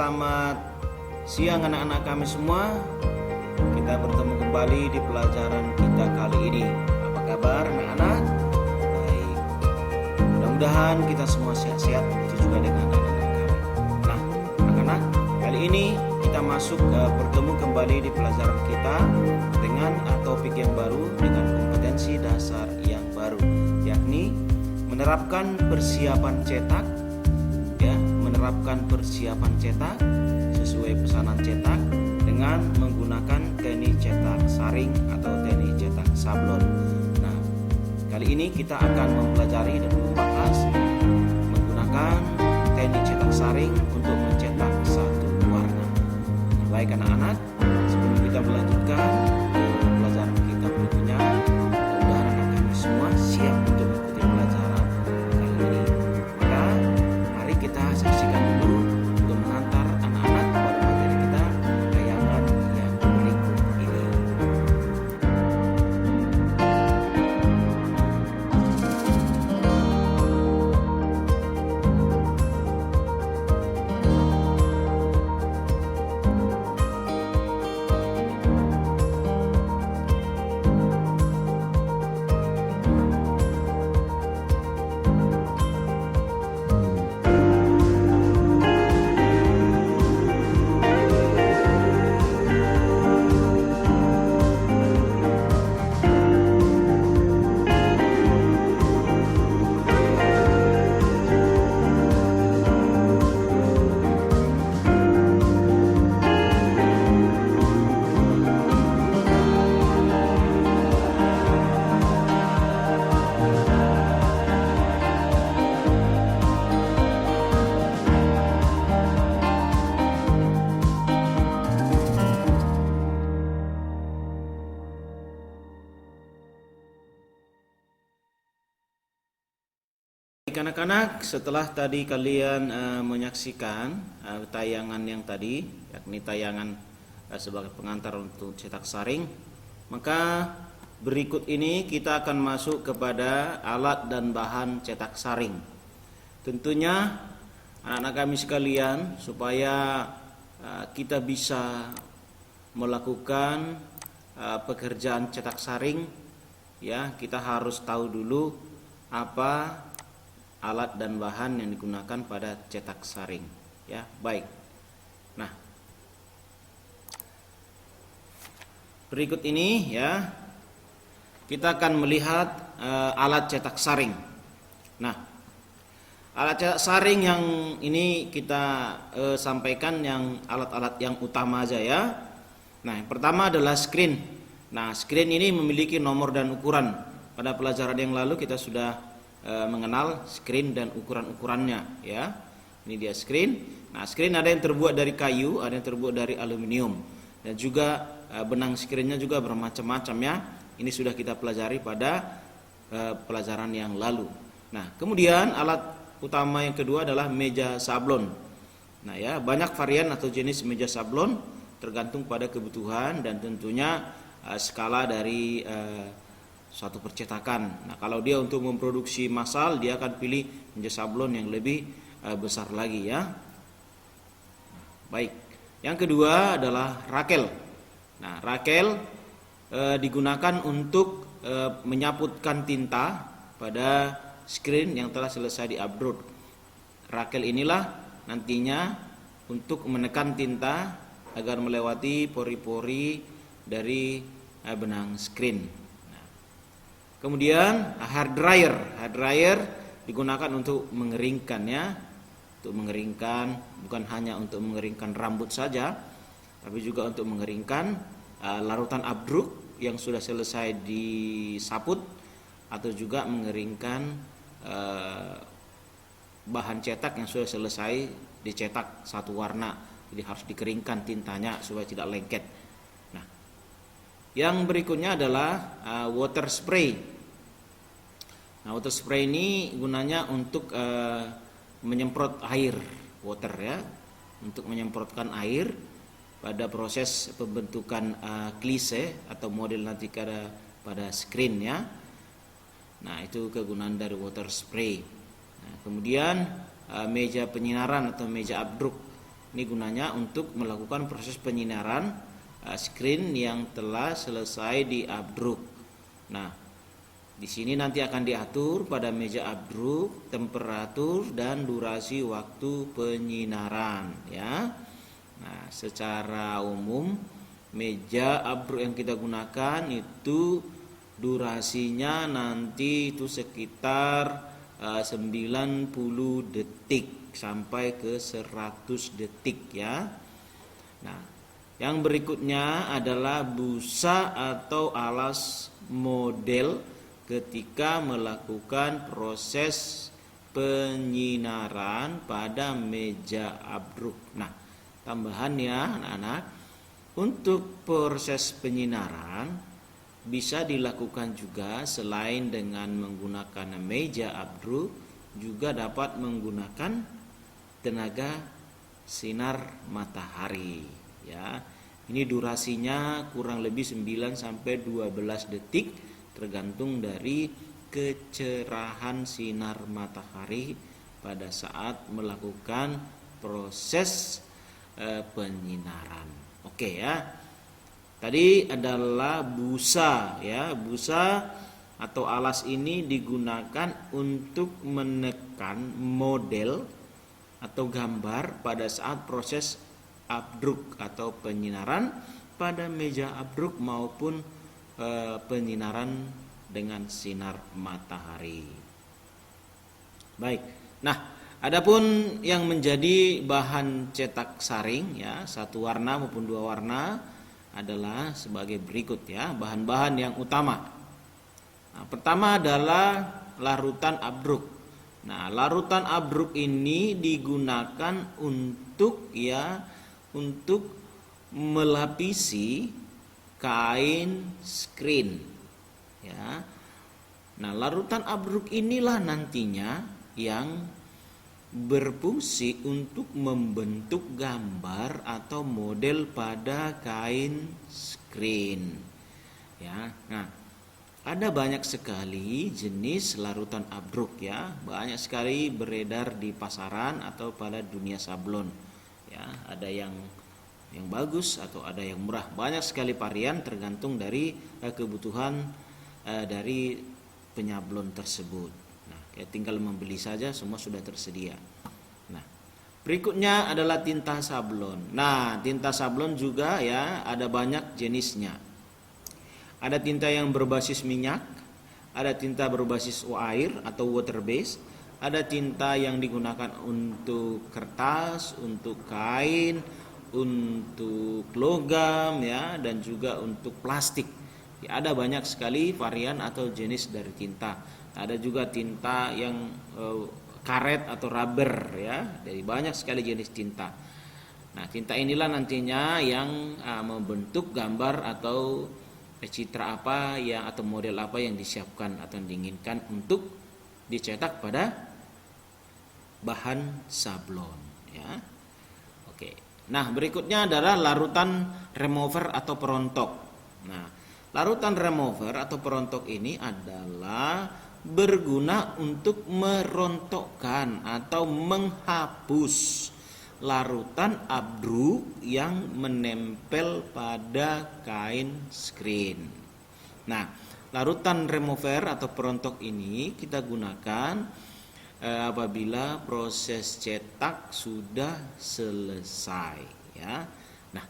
selamat siang anak-anak kami semua. Kita bertemu kembali di pelajaran kita kali ini. Apa kabar anak-anak? Baik. Mudah-mudahan kita semua sehat-sehat, begitu juga dengan anak-anak kami. Nah, anak-anak, kali ini kita masuk bertemu kembali di pelajaran kita dengan topik yang baru, dengan kompetensi dasar yang baru, yakni menerapkan persiapan cetak, menerapkan persiapan cetak sesuai pesanan cetak dengan menggunakan teknik cetak saring atau teknik cetak sablon. Nah, kali ini kita akan mempelajari dan membahas menggunakan teknik cetak saring untuk mencetak satu warna. Nah, baik anak-anak, sebelum kita melanjutkan pelajaran kita berikutnya, mudah-mudahan anak-anak kami semua siap untuk mengikuti pelajaran kali ini. Maka mari kita saksikan dulu untuk mengantar anak-anak pada materi kita, tayangan yang berikut ini. Anak-anak, setelah tadi kalian menyaksikan tayangan yang tadi, yakni tayangan sebagai pengantar untuk cetak saring, maka berikut ini kita akan masuk kepada alat dan bahan cetak saring. Tentunya anak-anak kami sekalian, supaya kita bisa melakukan pekerjaan cetak saring, ya, kita harus tahu dulu apa alat dan bahan yang digunakan pada cetak saring, ya. Baik. Nah, berikut ini ya kita akan melihat alat cetak saring. Nah, alat cetak saring yang ini kita sampaikan yang alat-alat yang utama aja ya. Nah, yang pertama adalah screen. Nah, screen ini memiliki nomor dan ukuran. Pada pelajaran yang lalu kita sudah mengenal screen dan ukuran-ukurannya ya. Ini dia screen. Nah, screen ada yang terbuat dari kayu, ada yang terbuat dari aluminium, dan juga benang screennya juga bermacam-macam ya. Ini sudah kita pelajari pada pelajaran yang lalu. Nah, kemudian alat utama yang kedua adalah meja sablon. Nah ya, banyak varian atau jenis meja sablon tergantung pada kebutuhan dan tentunya skala dari suatu percetakan. Nah, kalau dia untuk memproduksi massal, dia akan pilih meja sablon yang lebih besar lagi ya. Baik. Yang kedua adalah rakel. Nah, rakel digunakan untuk menyaputkan tinta pada screen yang telah selesai di-upload. Rakel inilah nantinya untuk menekan tinta agar melewati pori-pori dari benang screen. Kemudian hair dryer digunakan untuk mengeringkan ya, untuk mengeringkan, bukan hanya untuk mengeringkan rambut saja, tapi juga untuk mengeringkan larutan abruk yang sudah selesai disaput, atau juga mengeringkan bahan cetak yang sudah selesai dicetak satu warna. Jadi harus dikeringkan tintanya supaya tidak lengket. Nah, yang berikutnya adalah water spray. Nah, water spray ini gunanya untuk menyemprot air, water ya, untuk menyemprotkan air pada proses pembentukan klise atau model nanti pada screen ya. Nah, itu kegunaan dari water spray. Nah, kemudian meja penyinaran atau meja abruk. Ini gunanya untuk melakukan proses penyinaran screen yang telah selesai diabdruk. Nah, di sini nanti akan diatur pada meja abdruk temperatur dan durasi waktu penyinaran ya. Nah, secara umum meja abdruk yang kita gunakan itu durasinya nanti itu sekitar 90 detik sampai ke 100 detik ya. Nah, yang berikutnya adalah busa atau alas model ketika melakukan proses penyinaran pada meja abdruk. Nah, tambahan ya anak-anak, untuk proses penyinaran bisa dilakukan juga selain dengan menggunakan meja abdruk, juga dapat menggunakan tenaga sinar matahari ya. Ini durasinya kurang lebih 9 sampai 12 detik tergantung dari kecerahan sinar matahari pada saat melakukan proses penyinaran. Oke ya. Tadi adalah busa ya. Busa atau alas ini digunakan untuk menekan model atau gambar pada saat proses abdruk atau penyinaran pada meja abdruk maupun penyinaran dengan sinar matahari. Baik. Nah, adapun yang menjadi bahan cetak saring ya, satu warna maupun dua warna adalah sebagai berikut ya, bahan-bahan yang utama. Nah, pertama adalah larutan abdruk. Nah, larutan abdruk ini digunakan untuk melapisi kain screen ya. Nah, larutan abdruk inilah nantinya yang berfungsi untuk membentuk gambar atau model pada kain screen ya. Nah, ada banyak sekali jenis larutan abdruk ya, banyak sekali beredar di pasaran atau pada dunia sablon ya. Ada yang bagus atau ada yang murah, banyak sekali varian tergantung dari kebutuhan dari penyablon tersebut. Nah, tinggal membeli saja, semua sudah tersedia. Nah, berikutnya adalah tinta sablon. Nah, tinta sablon juga ya ada banyak jenisnya. Ada tinta yang berbasis minyak, ada tinta berbasis air atau water base, ada tinta yang digunakan untuk kertas, untuk kain, untuk logam ya, dan juga untuk plastik ya. Ada banyak sekali varian atau jenis dari tinta. Ada juga tinta yang karet atau rubber ya, dari banyak sekali jenis tinta. Nah, tinta inilah nantinya yang membentuk gambar atau citra apa ya, atau model apa yang disiapkan atau diinginkan untuk dicetak pada bahan sablon ya. Oke. Nah, berikutnya adalah larutan remover atau perontok. Nah, larutan remover atau perontok ini adalah berguna untuk merontokkan atau menghapus larutan abdruk yang menempel pada kain screen. Nah, larutan remover atau perontok ini kita gunakan apabila proses cetak sudah selesai ya. Nah,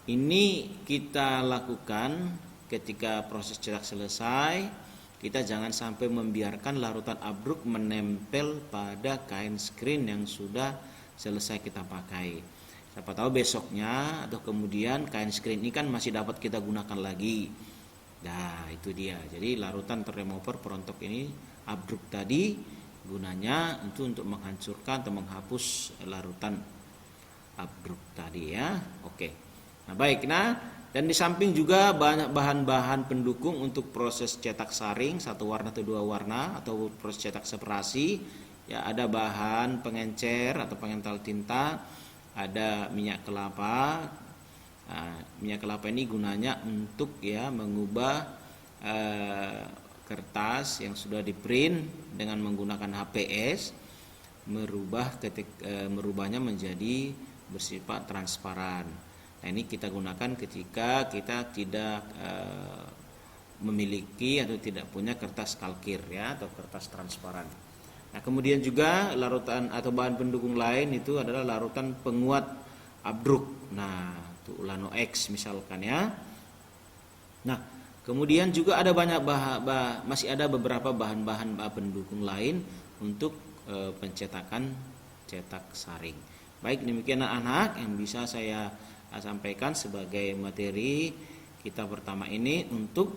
ini kita lakukan ketika proses cetak selesai. Kita jangan sampai membiarkan larutan abdruk menempel pada kain screen yang sudah selesai kita pakai. Siapa tahu besoknya atau kemudian kain screen ini kan masih dapat kita gunakan lagi. Nah, itu dia. Jadi larutan remover perontok ini abdruk tadi gunanya untuk menghancurkan atau menghapus larutan abdruk tadi ya. Oke. Nah, baik. Nah, dan di samping juga banyak bahan-bahan pendukung untuk proses cetak saring satu warna atau dua warna atau proses cetak separasi ya. Ada bahan pengencer atau pengental tinta, ada minyak kelapa. Nah, minyak kelapa ini gunanya untuk ya mengubah kertas yang sudah di print dengan menggunakan HPS, merubahnya menjadi bersifat transparan. Nah, ini kita gunakan ketika kita tidak memiliki atau tidak punya kertas kalkir ya, atau kertas transparan. Nah, kemudian juga larutan atau bahan pendukung lain itu adalah larutan penguat abdruk. Nah, itu Ulano X misalkan ya. Nah, kemudian juga ada masih ada beberapa bahan-bahan pendukung lain untuk pencetakan cetak saring. Baik, demikian anak-anak yang bisa saya sampaikan sebagai materi kita pertama ini untuk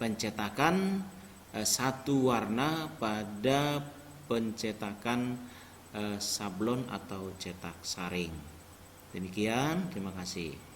pencetakan satu warna pada pencetakan sablon atau cetak saring. Demikian, terima kasih.